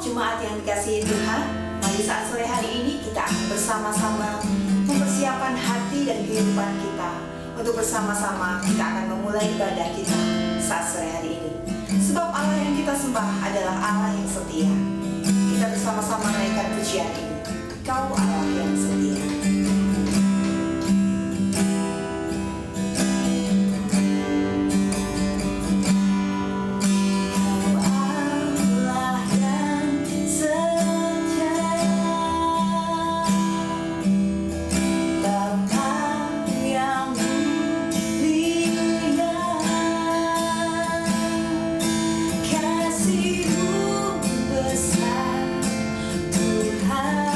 jemaat yang dikasihi Tuhan, mari saat sore hari ini kita akan bersama-sama mempersiapkan hati dan kehidupan kita untuk bersama-sama kita akan memulai ibadah kita saat sore hari ini. Sebab Allah yang kita sembah adalah Allah yang setia. Kita bersama-sama menaikkan pujian ini. Kau Allah yang setia. Kasih-Mu besar Tuhan.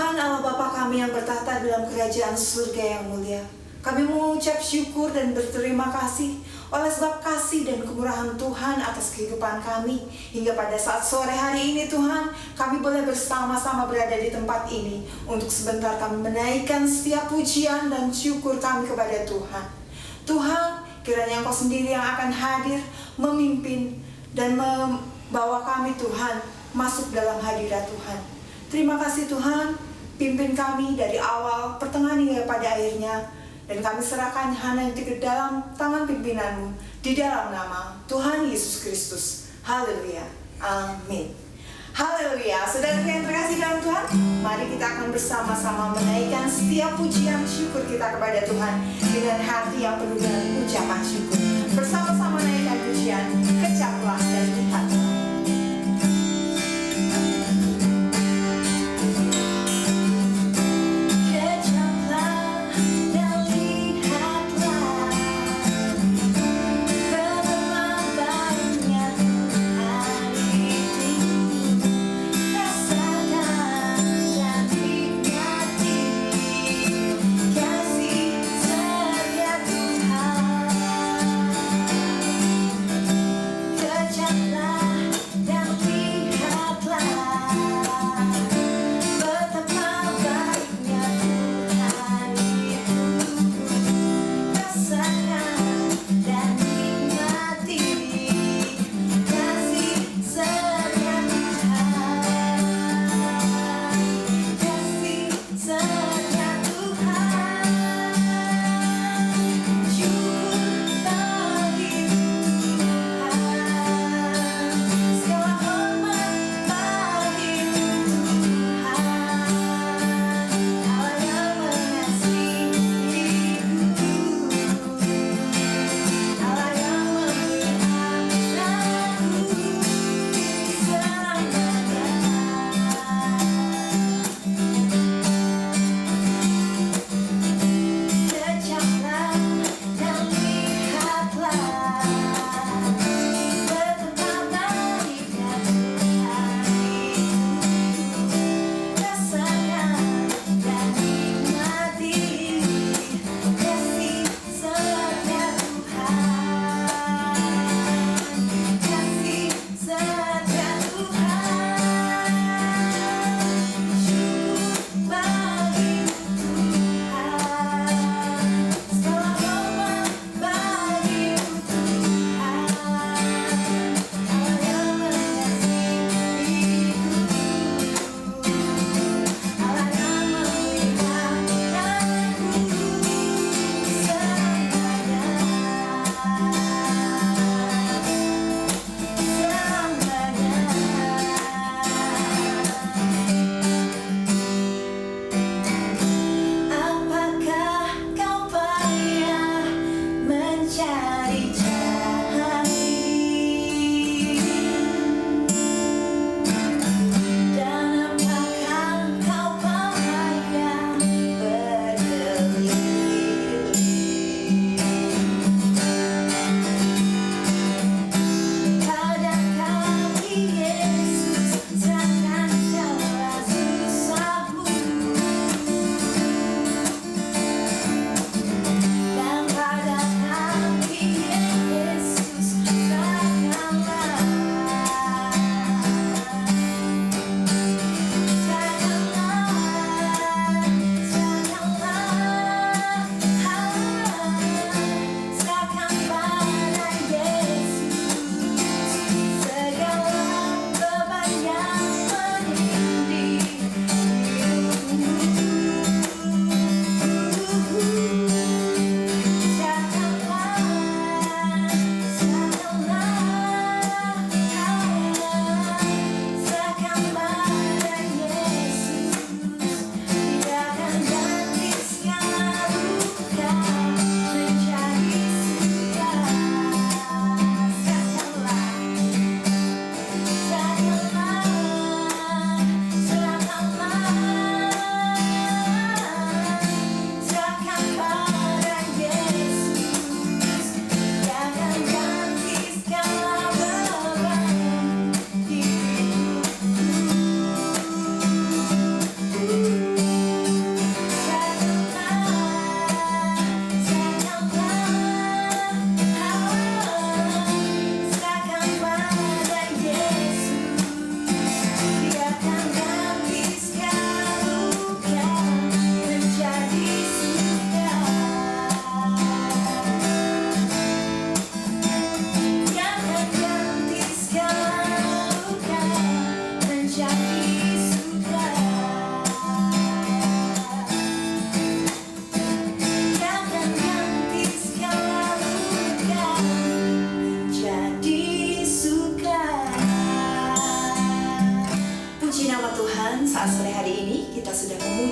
Tuhan Allah Bapa kami yang bertahta dalam kerajaan surga yang mulia, kami mengucap syukur dan berterima kasih oleh sebab kasih dan kemurahan Tuhan atas kehidupan kami. Hingga pada saat sore hari ini Tuhan, kami boleh bersama-sama berada di tempat ini untuk sebentar kami menaikkan setiap pujian dan syukur kami kepada Tuhan. Tuhan, kiranya Engkau sendiri yang akan hadir, memimpin, dan membawa kami Tuhan masuk dalam hadirat Tuhan. Terima kasih Tuhan, pimpin kami dari awal, pertengahan hingga pada akhirnya. Dan kami serahkan hanya ke dalam tangan pimpinan-Mu, di dalam nama Tuhan Yesus Kristus. Haleluya. Amin. Haleluya. Saudara yang terkasih dalam Tuhan, mari kita akan bersama-sama menaikkan setiap pujian syukur kita kepada Tuhan dengan hati yang penuh dengan ucapan syukur. Bersama-sama naikkan pujian, kecaplah dan lihat. Kecaplah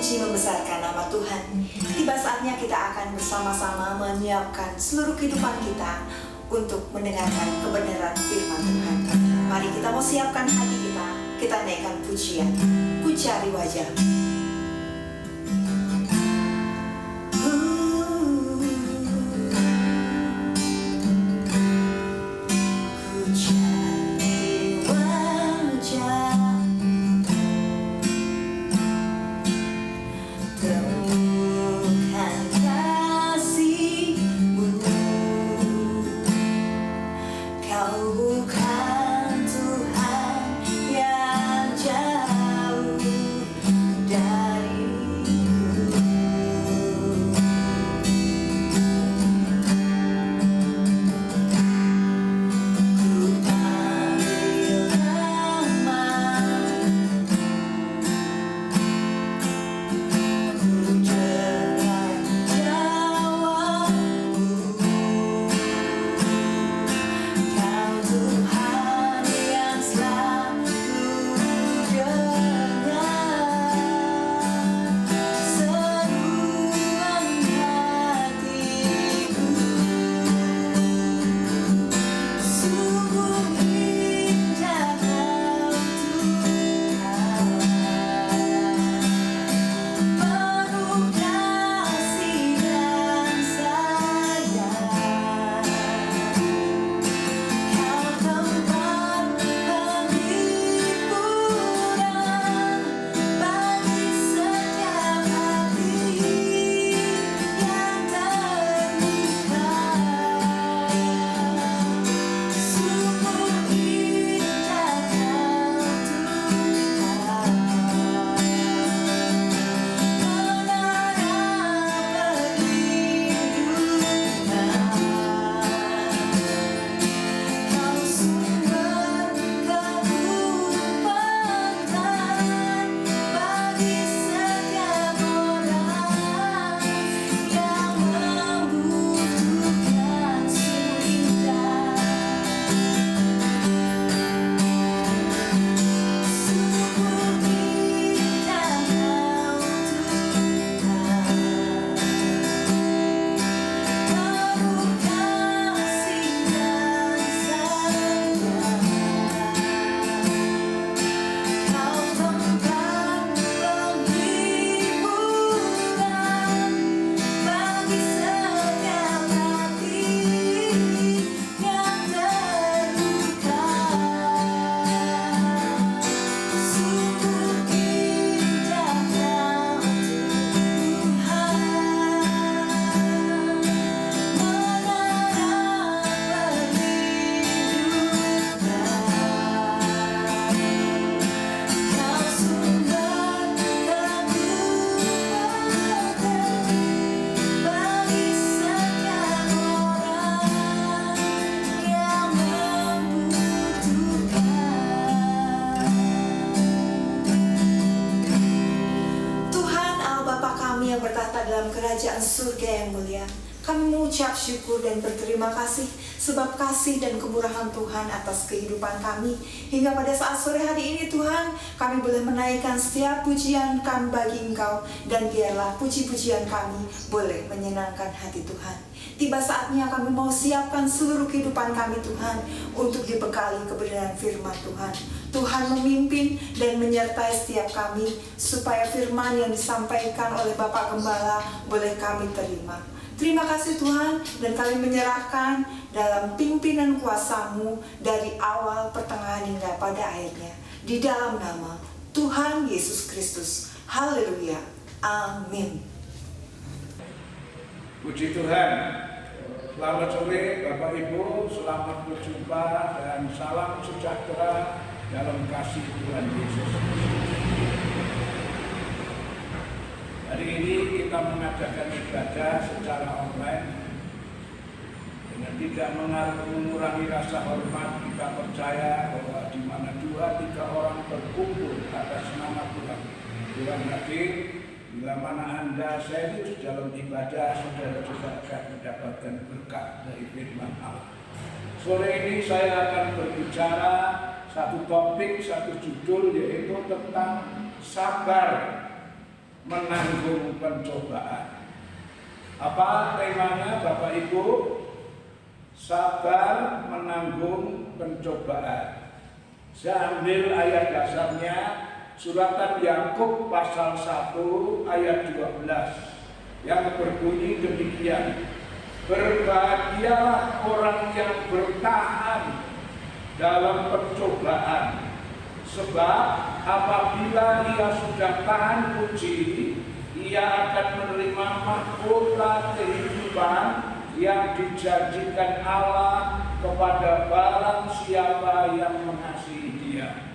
memuji membesarkan nama Tuhan. Tiba saatnya kita akan bersama-sama menyiapkan seluruh kehidupan kita untuk mendengarkan kebenaran firman Tuhan. Mari kita mau siapkan hati kita naikkan pujian. Ku cari wajah. Kerajaan surga yang mulia, kami mengucap syukur dan berterima kasih sebab kasih dan kemurahan Tuhan atas kehidupan kami. Hingga pada saat sore hari ini Tuhan, kami boleh menaikkan setiap pujian kami bagi Engkau, dan biarlah puji-pujian kami boleh menyenangkan hati Tuhan. Tiba saatnya kami mau siapkan seluruh kehidupan kami Tuhan untuk dibekali kebenaran firman Tuhan. Tuhan memimpin dan menyertai setiap kami supaya firman yang disampaikan oleh Bapak Gembala boleh kami terima. Terima kasih Tuhan, dan kami menyerahkan dalam pimpinan kuasa-Mu dari awal, pertengahan hingga pada akhirnya. Di dalam nama Tuhan Yesus Kristus. Haleluya. Amin. Puji Tuhan. Selamat sore Bapak Ibu, selamat berjumpa dan salam sejahtera dalam kasih Tuhan Yesus. Hari ini kita mengadakan ibadah secara online dengan tidak mengurangi rasa hormat. Kita percaya bahwa di mana 2-3 orang berkumpul atas nama Tuhan, Tuhan hadir. Bila mana Anda serius dalam ibadah, saudara juga akan mendapatkan berkat dari firman Allah. Sore ini saya akan berbicara satu topik, satu judul, yaitu tentang sabar menanggung pencobaan. Apa temanya Bapak Ibu? Sabar menanggung pencobaan. Saya ambil ayat dasarnya suratan Yakub pasal 1 ayat 12 yang berbunyi demikian. Berbahagialah orang yang bertahan dalam pencobaan, sebab apabila ia sudah tahan uji, ia akan menerima mahkota kehidupan yang dijanjikan Allah kepada barang siapa yang mengasihi Dia.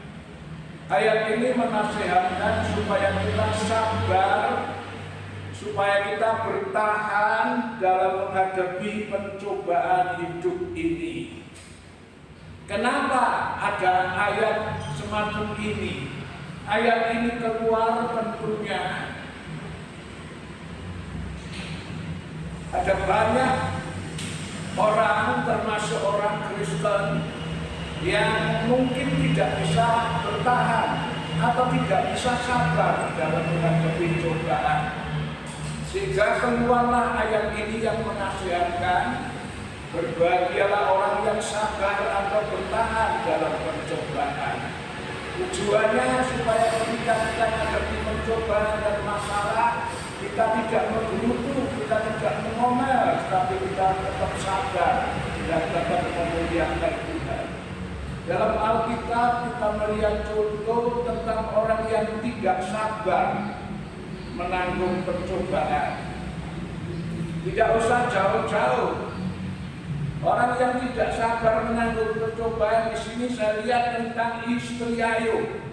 Ayat ini menasihatkan supaya kita sabar, supaya kita bertahan dalam menghadapi pencobaan hidup ini. Kenapa ada ayat semacam ini? Ayat ini keluar tentunya ada banyak orang, termasuk orang Kristen, yang mungkin tidak bisa bertahan atau tidak bisa sabar dalam menghadapi cobaan. Sehingga keluarlah ayat ini yang menasihatkan, berbahagialah orang yang sabar atau bertahan dalam pencobaan. Tujuannya supaya ketika kita menghadapi pencobaan dan masalah, kita tidak menggerutu, kita tidak mengomel, tapi kita tetap sabar dan tetap memuliakan Tuhan. Dalam Alkitab kita melihat contoh tentang orang yang tidak sabar menanggung pencobaan. Tidak usah jauh-jauh. Orang yang tidak sabar menanggung pencobaan, di sini saya lihat tentang istri Ayub.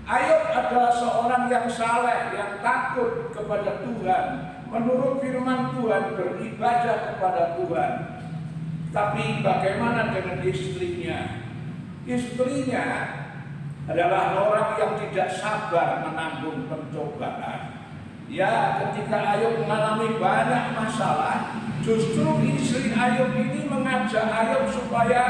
Ayub adalah seorang yang saleh, yang takut kepada Tuhan, menurut firman Tuhan, beribadah kepada Tuhan. Tapi bagaimana dengan istrinya? Istrinya adalah orang yang tidak sabar menanggung pencobaan. Ya, ketika Ayub mengalami banyak masalah, justru istri Ayub ini mengajak Ayub supaya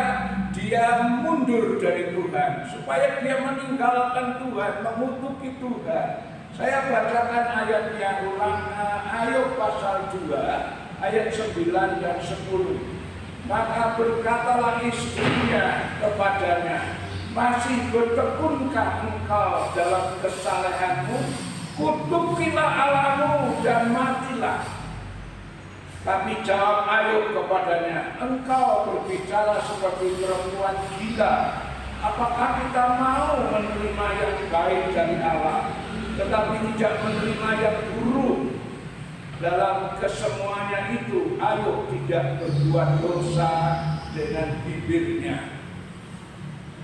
dia mundur dari Tuhan, supaya dia meninggalkan Tuhan, mengutuki Tuhan. Saya bacakan ayatnya ulang, Ayub pasal 2 ayat 9 dan 10. Maka berkatalah istrinya kepadanya, masih bertekunkah engkau dalam kesalehanmu? Kutukilah Allahmu dan matilah. Tapi jawab Ayub kepadanya, engkau berbicara seperti perempuan gila. Apakah kita mau menerima yang baik dari Allah, tetapi tidak menerima yang buruk? Dalam kesemuanya itu, Ayub tidak berbuat dosa dengan bibirnya.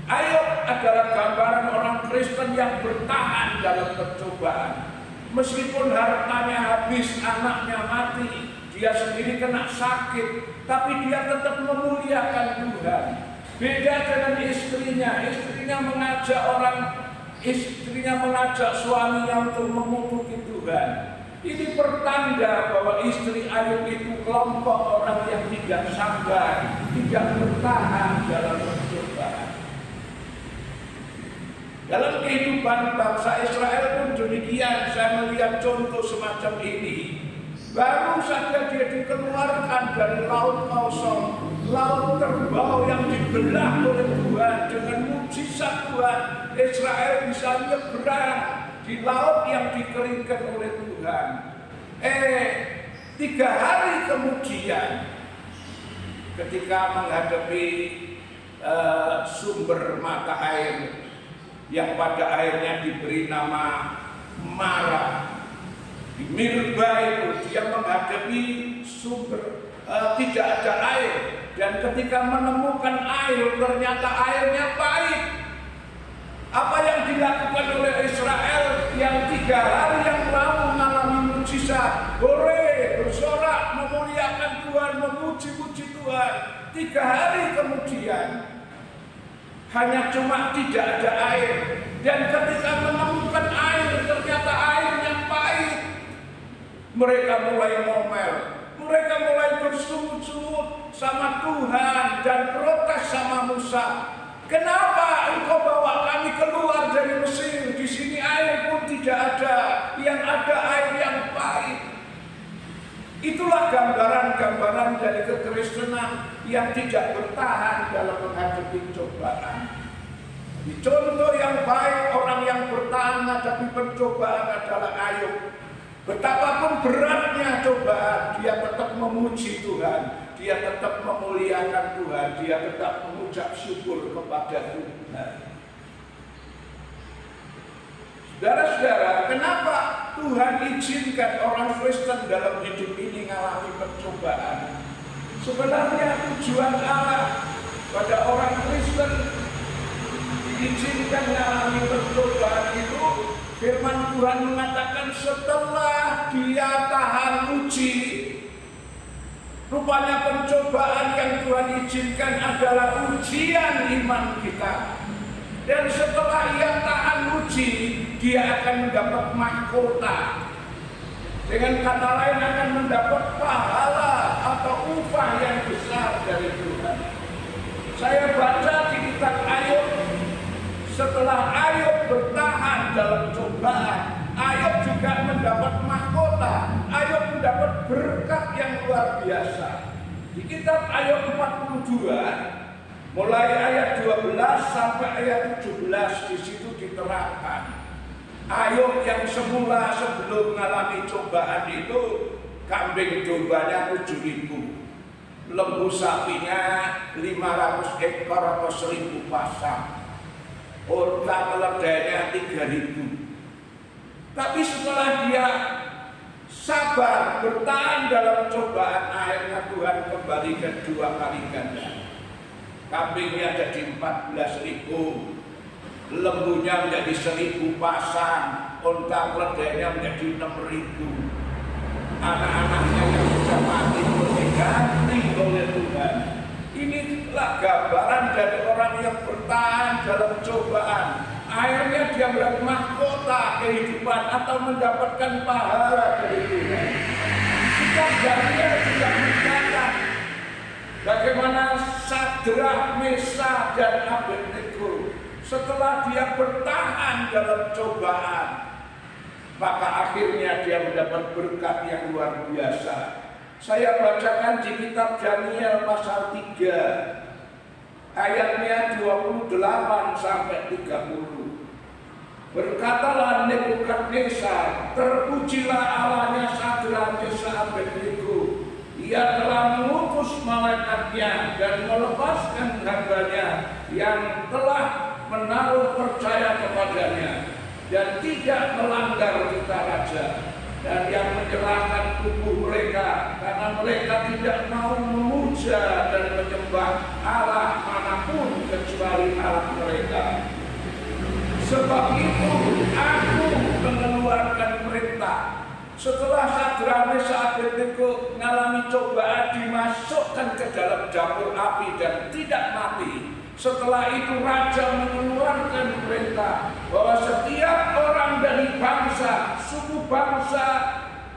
Ayub adalah gambaran orang Kristen yang bertahan dalam percobaan. Meskipun hartanya habis, anaknya mati, dia sendiri kena sakit, tapi dia tetap memuliakan Tuhan. Beda dengan istrinya mengajak suaminya untuk mengutuki Tuhan. Ini pertanda bahwa istri Ayub itu kelompok orang yang tidak sabar, tidak bertahan dalam percobaan. Dalam kehidupan bangsa Israel pun demikian, saya melihat contoh semacam ini. Baru saja dia dikeluarkan dari laut Kausor, laut terbau yang dibelah oleh Tuhan dengan mujizat Tuhan. Israel bisa nyebrang di laut yang dikeringkan oleh Tuhan. 3 hari kemudian, ketika menghadapi sumber mata air yang pada akhirnya diberi nama Mara, di Mirba itu dia menghadapi sumber tidak ada air, dan ketika menemukan air ternyata airnya pahit. Apa yang dilakukan oleh Israel yang 3 hari yang lalu mengalami mujizat, hore, bersorak, memuliakan Tuhan, memuji-muji Tuhan, 3 hari kemudian hanya cuma tidak ada air, dan ketika menemukan air ternyata airnya pahit. Mereka mulai ngomel, mereka mulai bersungut-sungut sama Tuhan dan protes sama Musa. Kenapa engkau bawa kami keluar dari Mesir? Di sini air pun tidak ada, yang Itulah gambaran-gambaran dari kekristenan yang tidak bertahan dalam menghadapi cobaan. Contoh yang baik orang yang bertahan menghadapi pencobaan adalah Ayub. Betapapun beratnya cobaan, dia tetap memuji Tuhan, dia tetap memuliakan Tuhan, dia tetap mengucap syukur kepada Tuhan. Saudara-saudara, kenapa Tuhan izinkan orang Kristen dalam hidup ini mengalami pencobaan? Sebenarnya tujuan Allah pada orang Kristen diizinkan mengalami pencobaan itu, firman Tuhan mengatakan setelah dia tahan uji. Rupanya pencobaan yang Tuhan izinkan adalah ujian iman kita. Dan setelah ia tahan uji, dia akan mendapat mahkota. Dengan kata lain akan mendapat pahala atau upah yang besar dari Tuhan. Saya baca di kitab Ayub, setelah Ayub bertahan dalam cobaan, Ayub juga mendapat mahkota. Ayub mendapat berkat yang luar biasa. Di kitab Ayub 42, mulai ayat 12 sampai ayat 17, di situ diterangkan Ayub yang semula sebelum mengalami cobaan itu kambing dombanya 7.000, lembu sapinya 500 ekor atau 1.000 pasang, unta keledainya 3.000. Tapi setelah dia sabar bertahan dalam cobaan, akhirnya Tuhan kembalikan 2 kali ganda. Kambingnya jadi 14.000, lembunya menjadi 1.000 pasang, unta keledainya menjadi 6.000. Anak-anaknya yang sudah mati diganti oleh Tuhan. Inilah gambaran dari orang yang bertahan dalam cobaan. Akhirnya dia mendapat mahkota kehidupan atau mendapatkan pahala dari Tuhan. Kitab Daniel juga mencatat bagaimana Sadrah, Mesah, dan Abednego setelah dia bertahan dalam cobaan, maka akhirnya dia mendapat berkat yang luar biasa. Saya bacakan di kitab Daniel pasal 3 ayatnya 28 sampai 30. Berkatalah Nebukadnezar, terpujilah Allahnya Sadrah, Mesah, Abednego. Ia telah mengutus malaikatnya dan melepaskan hambanya yang telah menaruh percaya kepadanya dan tidak melanggar titah raja, dan yang menyerahkan tubuh mereka karena mereka tidak mau memuja dan menyembah Allah manapun kecuali Allah mereka. Sebab itu aku mengeluarkan perintah, setelah Sadrah, Mesah, Abednego mengalami cobaan, dimasukkan ke dalam dapur api dan tidak mati. Setelah itu raja mengeluarkan perintah bahwa setiap orang dari bangsa, suku bangsa,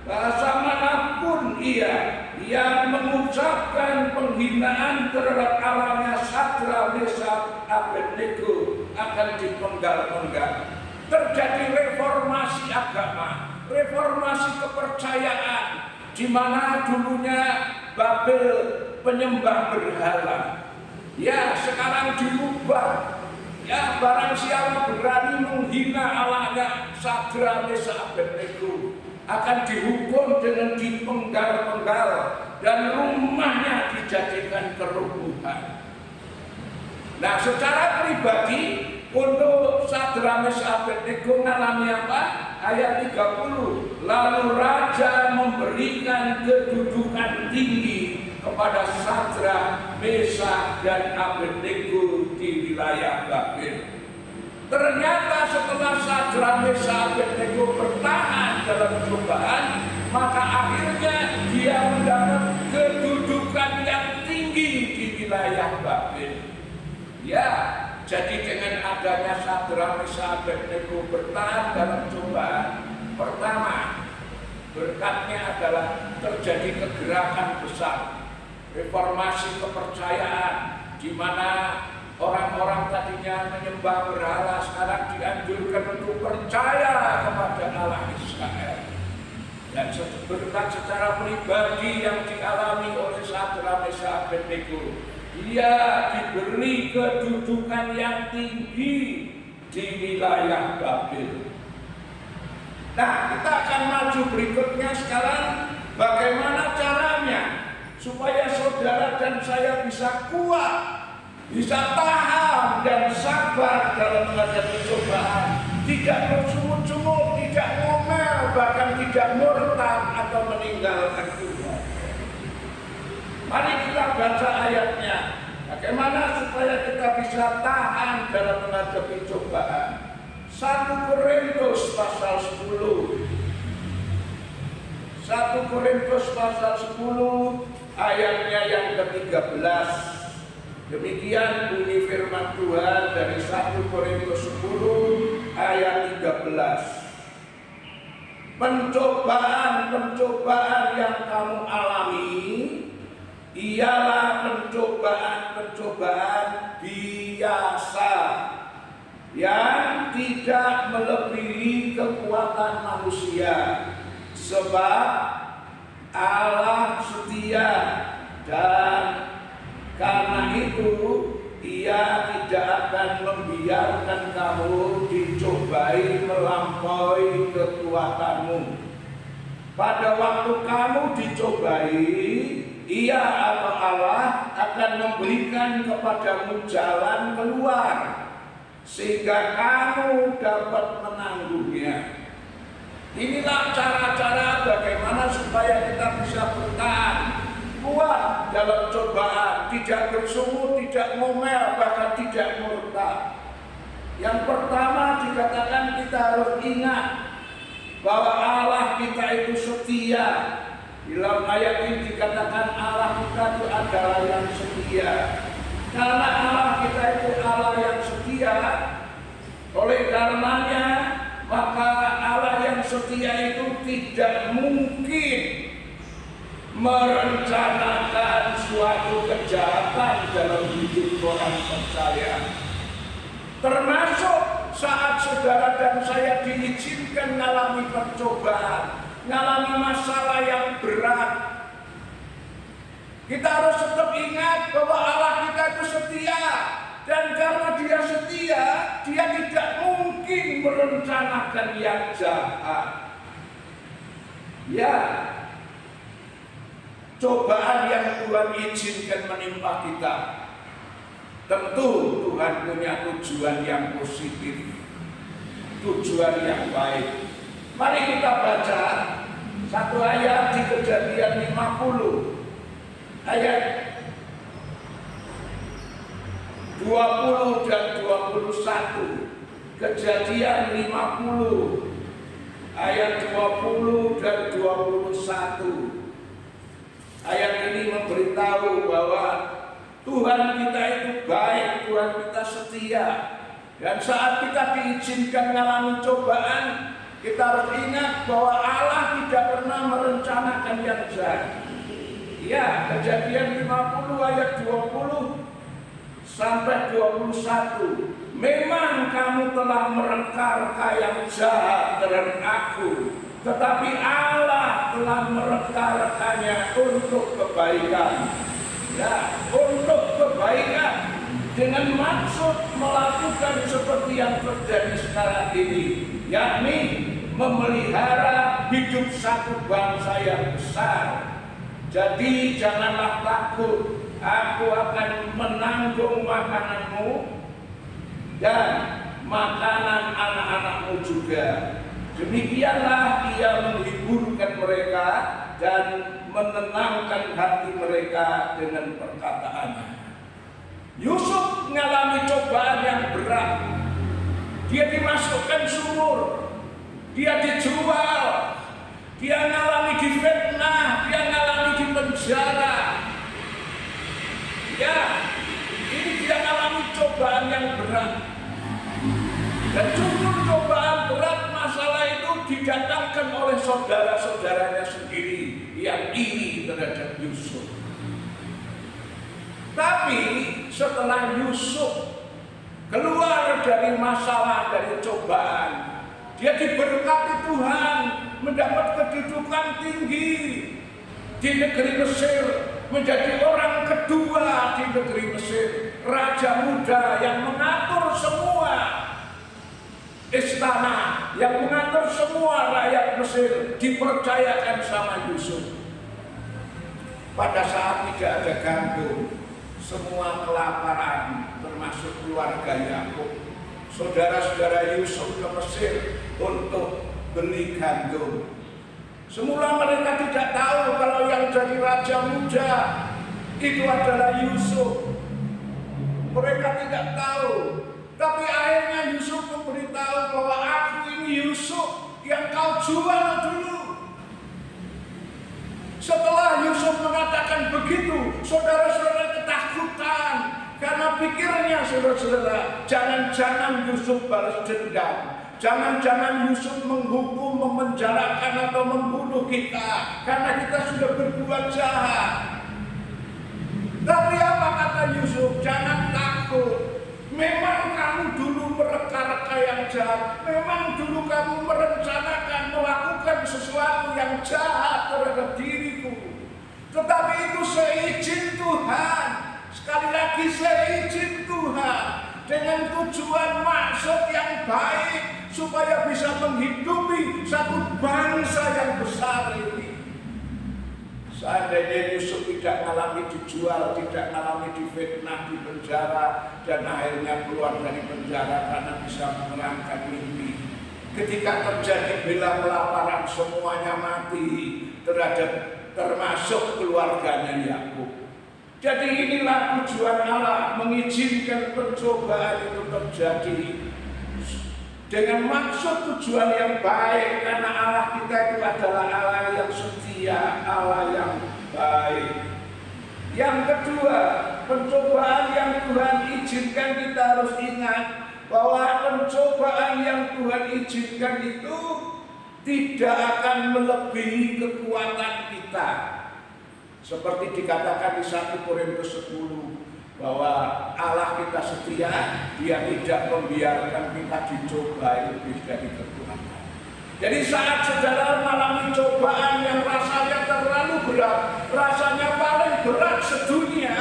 bahasa manapun ia yang mengucapkan penghinaan terhadap Allahnya Sadrah, Mesah, Abednego akan dipenggal-penggal. Terjadi reformasi agama, reformasi kepercayaan, di mana dulunya Babel penyembah berhala. Ya, sekarang dirubah. Ya, barang siapa berani menghina Allahnya Sadrah, Mesah, Abednego akan dihukum dengan dipenggal-penggal dan rumahnya dijadikan keruntuhan. Nah, secara pribadi untuk Sadrah, Mesah, Abednego mengalami apa? Ayat 30. Lalu raja memberikan kedudukan tinggi kepada Sadrah, Mesah, dan Abednego di wilayah Babel. Ternyata setelah Sadrah, Mesah, Abednego bertahan dalam cobaan, maka akhirnya dia mendapat kedudukan yang tinggi di wilayah Babel. Ya, jadi dengan adanya Sadrah, Mesah, Abednego bertahan dalam cobaan, pertama berkatnya adalah terjadi kegerakan besar, reformasi kepercayaan, di mana orang-orang tadinya menyembah berhala sekarang dianjurkan untuk percaya kepada Allah Israel. dan berkat secara pribadi yang dialami oleh Sadrak Meshach Abednego. Dia diberi kedudukan yang tinggi di wilayah Babel. Nah, kita akan maju berikutnya sekarang. Bagaimana caranya supaya saudara dan saya bisa kuat, bisa tahan dan sabar dalam menghadapi cobaan, tidak bersungut-sungut, tidak ngomel, bahkan tidak murtad atau meninggalkan Tuhan. Mari kita baca ayatnya. Bagaimana supaya kita bisa tahan dalam menghadapi cobaan? 1 Korintus pasal 10. 1 Korintus pasal 10 ayatnya yang ke-13. Demikian bunyi firman Tuhan dari 1 Korintus 10 ayat 13. Pencobaan-pencobaan yang kamu alami ialah pencobaan-pencobaan biasa yang tidak melebihi kekuatan manusia, sebab Allah setia, dan karena itu Ia tidak akan membiarkan kamu dicobai melampaui kekuatanmu. Pada waktu kamu dicobai, Ia atau Allah akan memberikan kepadamu jalan keluar, sehingga kamu dapat menanggungnya. Inilah cara-cara bagaimana supaya kita bisa bertahan, kuat dalam cobaan, tidak bersungut, tidak ngomel, bahkan tidak murtad. Yang pertama dikatakan kita harus ingat bahwa Allah kita itu setia. Dalam ayat ini dikatakan Allah kita itu adalah yang setia. Karena Allah kita itu Allah yang setia, oleh karenanya maka Allah yang setia itu tidak mungkin merencanakan suatu kejahatan dalam hidup orang percaya. Termasuk saat saudara dan saya diizinkan mengalami pencobaan, mengalami masalah yang berat, kita harus tetap ingat bahwa Allah kita itu setia. Dan karena Dia setia, Dia tidak mungkin merencanakan yang jahat. Ya, cobaan yang Tuhan izinkan menimpa kita, tentu Tuhan punya tujuan yang positif, tujuan yang baik. Mari kita baca satu ayat di Kejadian 50 ayat 20 dan 21. Kejadian 50 ayat 20 dan 21. Ayat ini memberitahu bahwa Tuhan kita itu baik, Tuhan kita setia. Dan saat kita diizinkan mengalami cobaan, kita harus ingat bahwa Allah tidak pernah merencanakan yang jahat. Ya, Kejadian 50 ayat 20 sampai 21. Memang kamu telah mereka-reka yang jahat terhadap aku, tetapi Allah telah mereka-rekanya untuk kebaikan. Ya, untuk kebaikan, dengan maksud melakukan seperti yang terjadi sekarang ini, yakni memelihara hidup satu bangsa yang besar. Jadi janganlah takut, aku akan menanggung makananmu dan makanan anak-anakmu juga. Demikianlah Ia menghiburkan mereka dan menenangkan hati mereka dengan perkataannya. Yusuf mengalami cobaan yang berat. Dia dimasukkan sumur, dia dijual, dia mengalami difitnah, dia mengalami di penjara. Ya, ini dia mengalami cobaan yang berat. Dan justru cobaan berat masalah itu didatangkan oleh saudara-saudaranya sendiri yang iri terhadap Yusuf. Tapi setelah Yusuf keluar dari masalah, dari cobaan, dia diberkati Tuhan, mendapat kedudukan kedudukan tinggi di negeri Mesir, menjadi orang kedua di negeri Mesir, raja muda yang mengatur semua istana, yang mengatur semua rakyat Mesir, dipercayakan sama Yusuf. Pada saat tidak ada gandum, semua kelaparan, termasuk keluarga Yakub, saudara-saudara Yusuf ke Mesir untuk beli gandum. Semula mereka tidak tahu kalau yang jadi raja muda itu adalah Yusuf. Mereka tidak tahu. Tapi akhirnya Yusuf memberitahu bahwa aku ini Yusuf yang kau jual dulu. Setelah Yusuf mengatakan begitu, saudara-saudara ketakutan. Karena pikirnya saudara-saudara, jangan-jangan Yusuf balas dendam. Jangan-jangan Yusuf menghukum, memenjarakan atau membunuh kita. Karena kita sudah berbuat jahat. Tapi apa kata Yusuf? Jangan takut. Memang kamu dulu mereka-reka yang jahat. Memang dulu kamu merencanakan melakukan sesuatu yang jahat terhadap diriku. Tetapi itu seizin Tuhan. Sekali lagi seizin Tuhan. Dengan tujuan maksud yang baik. Supaya bisa menghidupi satu bangsa yang besar ini. Seandainya Yusuf tidak mengalami dijual, tidak mengalami difitnah di penjara, dan akhirnya keluar dari penjara karena bisa menerangkan mimpi. Ketika terjadi bela kelaparan, semuanya mati, termasuk keluarganya Yakub. Jadi inilah tujuan Allah mengizinkan pencobaan itu terjadi dengan maksud tujuan yang baik, karena Allah kita itu adalah Allah yang setia, Allah yang baik. Yang kedua, pencobaan yang Tuhan izinkan, kita harus ingat bahwa pencobaan yang Tuhan izinkan itu tidak akan melebihi kekuatan kita. Seperti dikatakan di 1 Korintus 10 bahwa Allah kita setia, Dia tidak membiarkan kita dicobai lebih dari kekuatan. Jadi saat saudara mengalami cobaan yang rasanya terlalu berat, rasanya paling berat sedunia,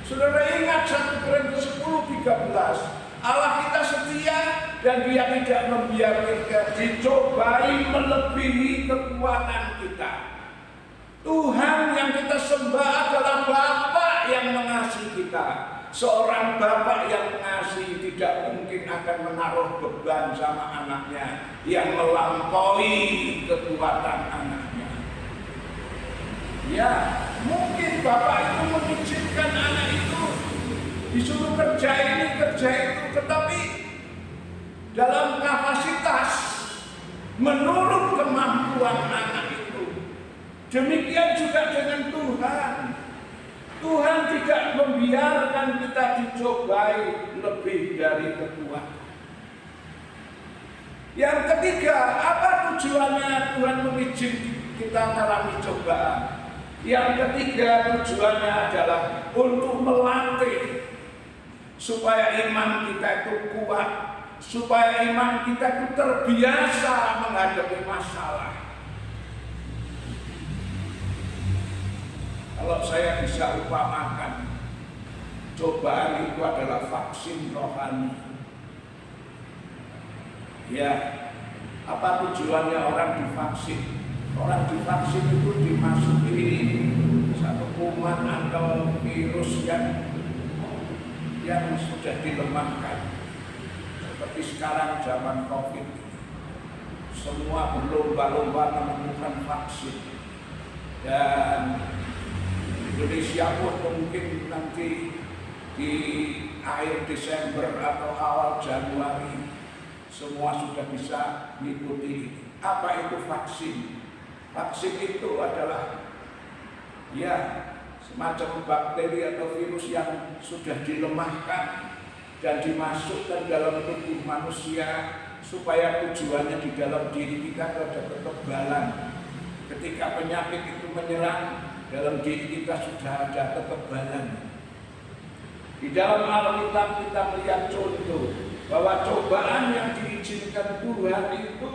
saudara ingat 1 Korintus 10:13, Allah kita setia dan Dia tidak membiarkan kita dicobai melebihi kekuatan kita. Tuhan yang kita sembah adalah Bapa yang mengasihi kita. Seorang Bapa yang mengasihi tidak mungkin akan menaruh beban sama anaknya yang melampaui kekuatan anaknya. Ya, mungkin Bapak itu mengizinkan anak itu disuruh kerja ini, kerja itu, tetapi dalam kapasitas menurut kemampuan anak itu. Demikian juga dengan Tuhan. Tuhan tidak membiarkan kita dicobai lebih dari kekuatan. Yang ketiga, apa tujuannya Tuhan mengizinkan kita mengalami cobaan? Yang ketiga, tujuannya adalah untuk melatih supaya iman kita itu kuat, supaya iman kita itu terbiasa menghadapi masalah. Kalau saya bisa upamakan, cobaan itu adalah vaksin rohani. Ya, apa tujuannya orang divaksin? Orang divaksin itu dimasuki satu kuman atau virus yang sudah dilemahkan. Seperti sekarang zaman COVID, semua berlomba-lomba menemukan vaksin. Dan Indonesia pun mungkin nanti di akhir Desember atau awal Januari semua sudah bisa mengikuti. Apa itu vaksin? Vaksin itu adalah ya semacam bakteri atau virus yang sudah dilemahkan dan dimasukkan dalam tubuh manusia supaya tujuannya di dalam diri kita ada kekebalan. Ketika penyakit itu menyerang, dalam diri kita sudah ada kekebalan. Di dalam Alkitab kita melihat contoh bahwa cobaan yang diizinkan Tuhan itu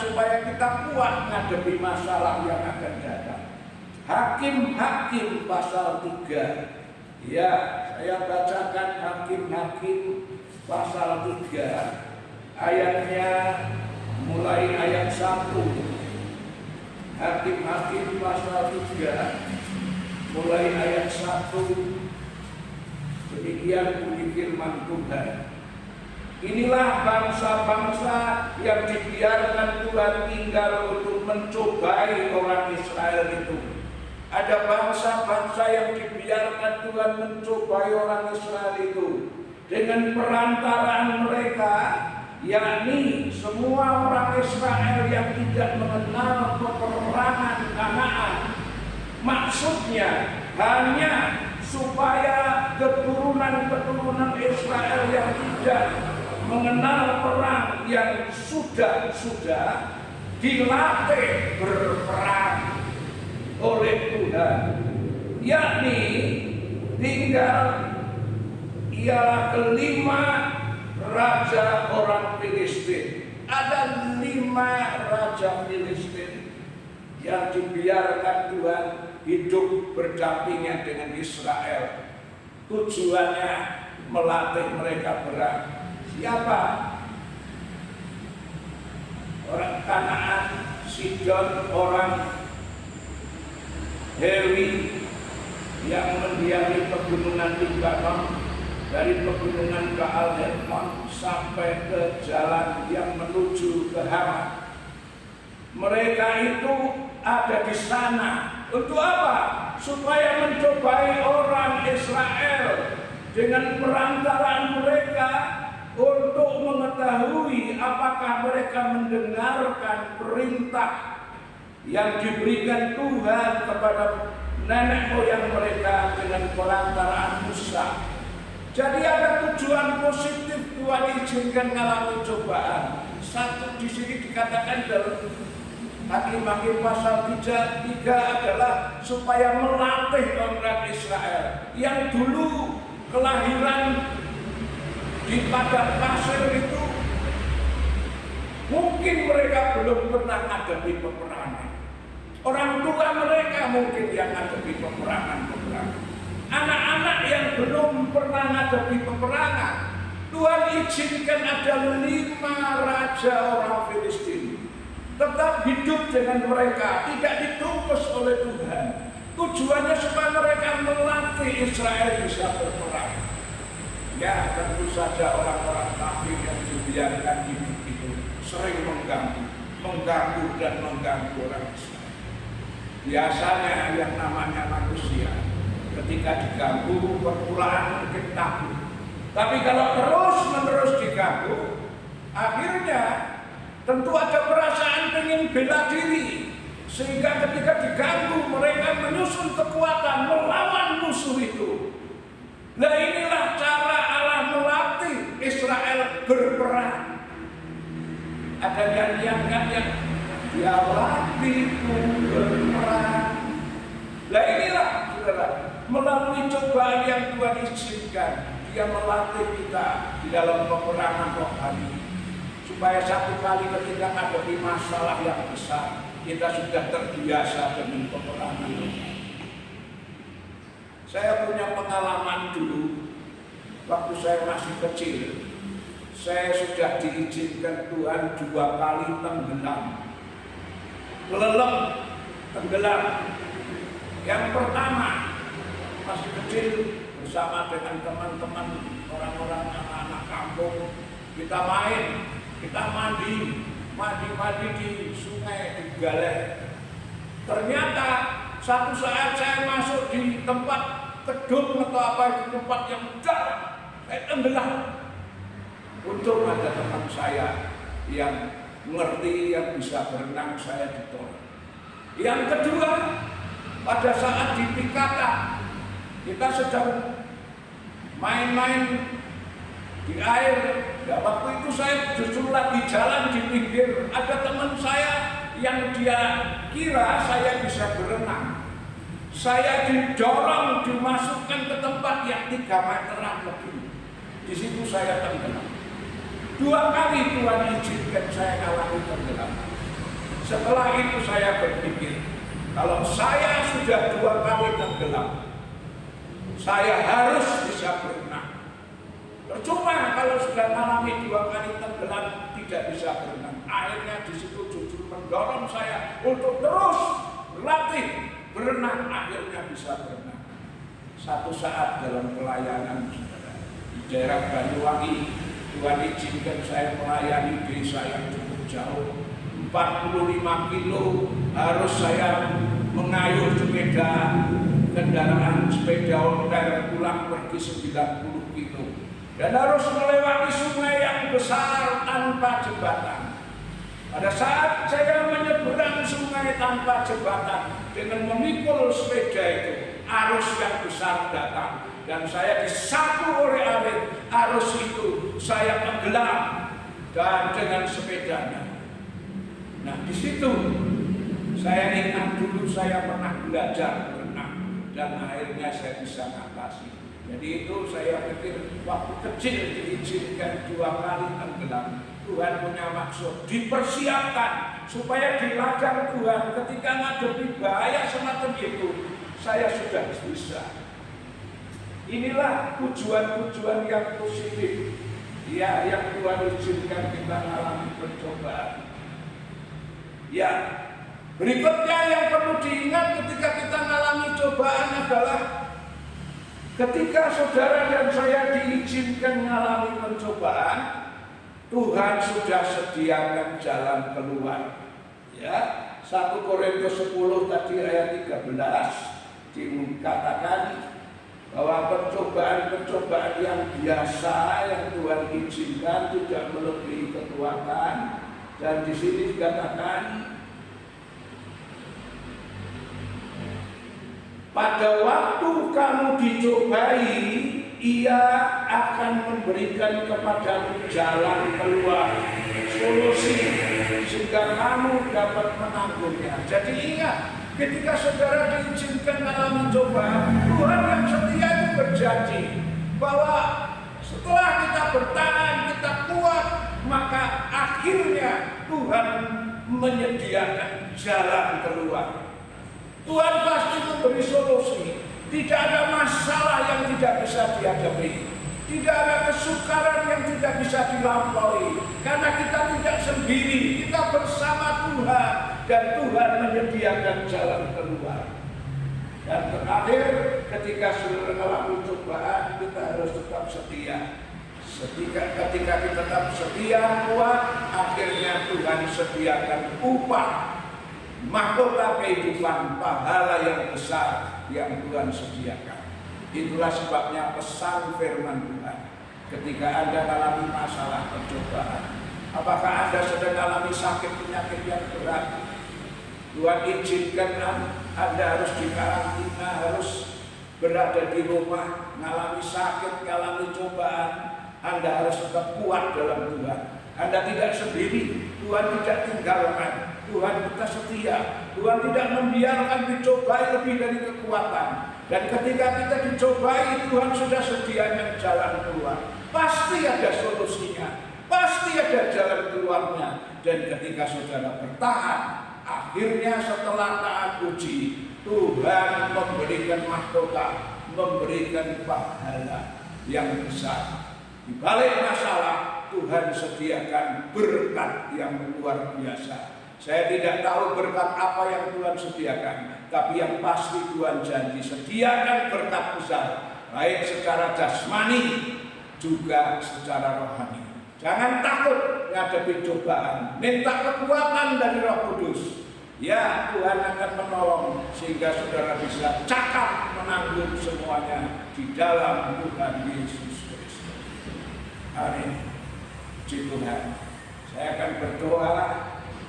supaya kita kuat menghadapi masalah yang akan datang. Hakim-Hakim pasal 3. Ya, saya bacakan Hakim-Hakim pasal 3. Ayatnya mulai ayat 1. Hakim-Hakim pasal 3 mulai ayat 1. Demikian bunyi firman Tuhan. Inilah bangsa-bangsa yang dibiarkan Tuhan tinggal untuk mencobai orang Israel itu. Ada bangsa-bangsa yang dibiarkan Tuhan mencobai orang Israel itu dengan perantaraan mereka, yakni semua orang Israel yang tidak mengenal peperangan Kanaan. Maksudnya hanya supaya keturunan-keturunan Israel yang tidak mengenal perang yang sudah dilatih berperang oleh Tuhan, yakni tinggal ialah kelima raja orang Filistin. Ada 5 raja Filistin yang dibiarkan Tuhan hidup berdampingan dengan Israel. Tujuannya melatih mereka perang. Siapa? Orang Kanaan, Sidon, orang Hewi yang mendiami pegunungan Libanon, dari pegunungan Baal Hermon sampai ke jalan yang menuju ke Hamat. Mereka itu ada di sana untuk apa? Supaya mencobai orang Israel dengan perantaraan mereka untuk mengetahui apakah mereka mendengarkan perintah yang diberikan Tuhan kepada nenek moyang mereka dengan perantaraan Musa. Jadi ada tujuan positif Tuhan izinkan mengalami cobaan. Satu di sini dikatakan dalam Hakim-Hakim pasal 3 adalah supaya melatih orang Israel yang dulu kelahiran di padang pasir itu, mungkin mereka belum pernah menghadapi peperangan. Orang tua mereka mungkin yang menghadapi peperangan. Anak-anak yang belum pernah menghadapi peperangan, Tuhan izinkan ada 5 raja orang Filistin tetap hidup dengan mereka, tidak ditungkus oleh Tuhan. Tujuannya supaya mereka melatih Israel bisa berperang. Ya, tentu saja orang-orang kafir yang dibiarkan hidup itu sering mengganggu orang Israel. Biasanya yang namanya manusia ketika diganggu permulaan mungkin takut. Tapi kalau terus-menerus diganggu, akhirnya tentu ada perasaan ingin bela diri. Sehingga ketika diganggu mereka menyusun kekuatan melawan musuh itu. Nah, inilah cara Allah melatih Israel berperang. Ada nyanyian yang dia latihku berperang. Nah, inilah saudara, melalui cobaan yang Tuhan izinkan, dia melatih kita di dalam peperangan rohani. Supaya satu kali ketika menghadapi masalah yang besar, kita sudah terbiasa dengan peperangan. Saya punya pengalaman dulu, waktu saya masih kecil, saya sudah diizinkan Tuhan 2 kali tenggelam. Kelelep, tenggelam. Yang pertama, masih kecil bersama dengan teman-teman, orang-orang anak-anak kampung, kita main. Kita mandi di sungai, di galeh. Ternyata satu saat saya masuk di tempat kedung atau apa itu, tempat yang dalam, saya tenggelam. Untung ada teman saya yang mengerti, yang bisa berenang, saya ditolong. Yang kedua, pada saat di Pikata, kita sedang main-main di air. Ya, waktu itu saya justru lagi jalan di pinggir, ada teman saya yang dia kira saya bisa berenang. Saya didorong, dimasukkan ke tempat yang 3 meteran lebih. Di situ saya tenggelam. 2 kali Tuhan izinkan saya alami tenggelam. Setelah itu saya berpikir, kalau saya sudah 2 kali tenggelam, saya harus bisa berenang. Percuma kalau sudah mengalami 2 kali tenggelam tidak bisa berenang. Akhirnya di situ justru mendorong saya untuk terus berlatih berenang, akhirnya bisa berenang. Satu saat dalam pelayanan saudara, di daerah Banyuwangi, Tuhan izinkan saya melayani desa yang cukup jauh, 45 kilo harus saya mengayuh sepeda, kendaraan sepeda ontel pulang pergi 90 kilo, dan harus melewati sungai yang besar tanpa jembatan. Pada saat saya menyeberang sungai tanpa jembatan dengan memikul sepeda itu, arus yang besar datang dan saya disapu oleh arus itu, saya tenggelam dan dengan sepedanya. Nah, di situ saya ingat dulu saya pernah belajar berenang dan akhirnya saya bisa ngatasi. Jadi itu saya pikir waktu kecil diizinkan 2 kali tenggelam. Tuhan punya maksud, dipersiapkan supaya di ladang Tuhan ketika ngadepi bahaya semacam itu, saya sudah bisa. Inilah tujuan-tujuan yang positif, ya, yang Tuhan izinkan kita mengalami pencobaan. Ya, berikutnya yang perlu diingat ketika kita mengalami cobaan adalah ketika saudara dan saya diizinkan mengalami pencobaan, Tuhan sudah sediakan jalan keluar. Ya, 1 Korintus 10 tadi ayat 13 dikatakan bahwa pencobaan-pencobaan yang biasa yang Tuhan izinkan tidak melebihi kekuatan, dan di sini dikatakan pada waktu kamu dicobai, Ia akan memberikan kepadamu jalan keluar, solusi, sehingga kamu dapat menanggungnya. Jadi ingat, ketika saudara diizinkan mengalami cobaan, Tuhan yang setia itu berjanji bahwa setelah kita bertahan, kita kuat, maka akhirnya Tuhan menyediakan jalan keluar. Tuhan pasti memberi solusi. Tidak ada masalah yang tidak bisa dihadapi. Tidak ada kesukaran yang tidak bisa dilampaui. Karena kita tidak sendiri, kita bersama Tuhan. Dan Tuhan menyediakan jalan keluar. Dan terakhir, ketika sudah mengalami cobaan, kita harus tetap setia. Ketika kita tetap setia, kuat, akhirnya Tuhan sediakan upah, mahkota kehidupan, pahala yang besar yang Tuhan sediakan. Itulah sebabnya pesan firman Tuhan. Ketika Anda mengalami masalah pencobaan, apakah Anda sedang mengalami sakit penyakit yang berat, Tuhan izinkan Anda harus dikarantina, harus berada di rumah, mengalami sakit, mengalami cobaan, Anda harus tetap kuat dalam Tuhan. Anda tidak sendiri, Tuhan tidak tinggalkan, Tuhan kita setia, Tuhan tidak membiarkan dicobai lebih dari kekuatan. Dan ketika kita dicobai, Tuhan sudah sediakan jalan keluar. Pasti ada solusinya, pasti ada jalan keluarnya. Dan ketika saudara bertahan, akhirnya setelah taat uji, Tuhan memberikan mahkota, memberikan pahala yang besar. Di balik masalah, Tuhan sediakan berkat yang luar biasa. Saya tidak tahu berkat apa yang Tuhan sediakan, tapi yang pasti Tuhan janji sediakan berkat besar, baik secara jasmani juga secara rohani. Jangan takut menghadapi cobaan, minta kekuatan dari Roh Kudus. Ya, Tuhan akan menolong sehingga saudara bisa cakap menanggung semuanya di dalam Tuhan Yesus Kristus. Amin. Puji Tuhan. Saya akan berdoa.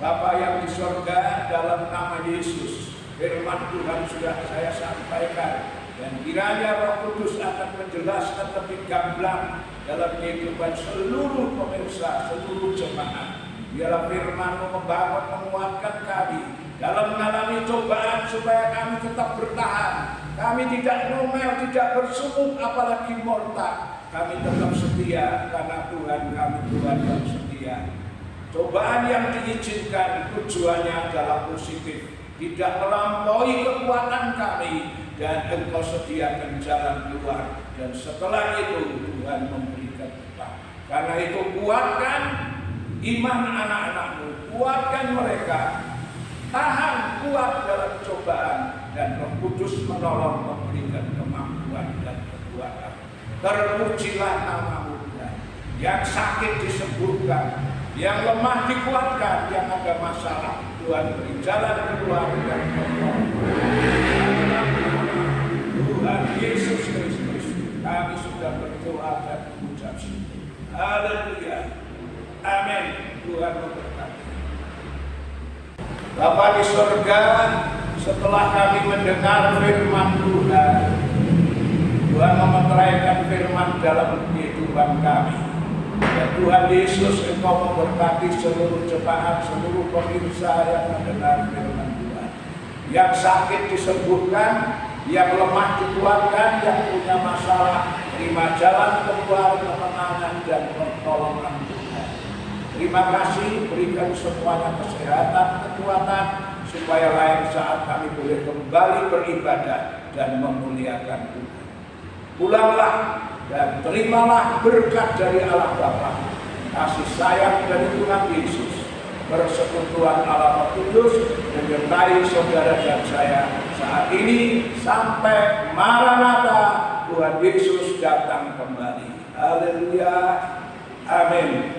Bapa yang di surga, dalam nama Yesus, firman Tuhan sudah saya sampaikan, dan kiranya Roh Kudus akan menjelaskan lebih gamblang dalam kehidupan seluruh pemirsa, seluruh jemaat. Biarlah firman-Mu membangun, menguatkan kami dalam mengalami cobaan supaya kami tetap bertahan. Kami tidak ngomel, tidak bersumuk, apalagi murtad. Kami tetap setia karena Tuhan kami Tuhan yang setia. Cobaan yang diizinkan tujuannya adalah positif, tidak melampaui kekuatan kami, dan Engkau sediakan jalan keluar. Dan setelah itu Tuhan memberikan upah. Karena itu kuatkan iman anak-anakmu, kuatkan mereka, tahan kuat dalam cobaan, dan Roh Kudus menolong memberikan kemampuan dan kekuatan. Terpujilah namamu Tuhan. Yang sakit disembuhkan, yang lemah dikuatkan, yang ada masalah Tuhan beri jalan keluar dan menolong. Tuhan Yesus Kristus, kami sudah berdoa dan mengucap syukur. Haleluya. Amin. Tuhan memberkati. Bapa di surga, setelah kami mendengar firman Tuhan, Tuhan memeteraikan firman dalam kehidupan kami. Dan Tuhan Yesus, Engkau memberkati seluruh jemaat, seluruh pemirsa yang mendengar firman Tuhan. Yang sakit disembuhkan, yang lemah dikuatkan, yang punya masalah terima jalan keluar, kemenangan dan pertolongan Tuhan. Terima kasih, berikan semuanya kesehatan, kekuatan, supaya lain saat kami boleh kembali beribadah dan memuliakan Tuhan. Pulanglah dan terimalah berkat dari Allah Bapa, kasih sayang dari Tuhan Yesus, persekutuan Allah Roh Kudus menyertai saudara dan saya saat ini sampai Maranatha, Tuhan Yesus datang kembali. Haleluya. Amin.